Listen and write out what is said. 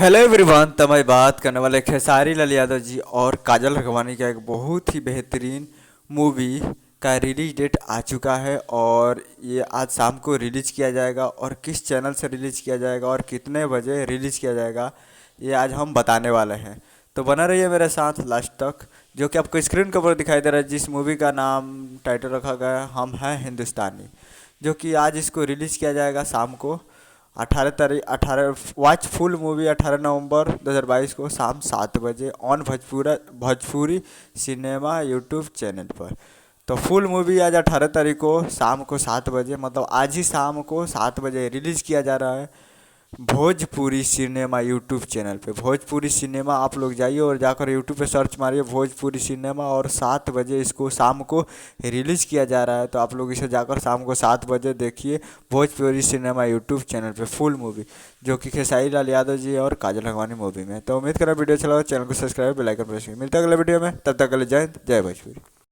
Hello everyone. तो मैं बात करने वाले खेसारी लाल यादव जी और काजल राघवानी का एक बहुत ही बेहतरीन मूवी का रिलीज डेट आ चुका है और ये आज शाम को रिलीज किया जाएगा और किस चैनल से रिलीज किया जाएगा और कितने बजे रिलीज किया जाएगा ये आज हम बताने वाले हैं। तो बना रहिए मेरे साथ लास्ट तक। जो कि आपको स्क्रीन के ऊपर दिखाई दे रहा है, जिस मूवी का नाम टाइटल रखा गया है हम हैं हिंदुस्तानी, जो कि आज इसको रिलीज किया जाएगा शाम को 18 वॉच फुल मूवी 18 नवंबर 2022 को शाम 7 बजे on Bhojpuri cinema YouTube channel पर। तो फुल मूवी आज 18 तारीख को शाम को 7 बजे, मतलब आज ही शाम को 7 बजे रिलीज़ किया जा रहा है भोजपुरी सिनेमा यूट्यूब चैनल पे। भोजपुरी सिनेमा आप लोग जाइए और जाकर यूट्यूब पे सर्च मारिए भोजपुरी सिनेमा, और 7 बजे इसको शाम को रिलीज़ किया जा रहा है। तो आप लोग इसे जाकर शाम को 7 बजे देखिए भोजपुरी सिनेमा यूट्यूब चैनल पे फुल मूवी, जो कि खेसारी लाल यादव जी और काजल राघवानी मूवी में। तो उम्मीद करें वीडियो अच्छा लगा, चैनल को सब्सक्राइब बेल आइकन प्रेस कीजिए। मिलता है अगले वीडियो में, तब तक के लिए जय हिंद जय भोजपुरी।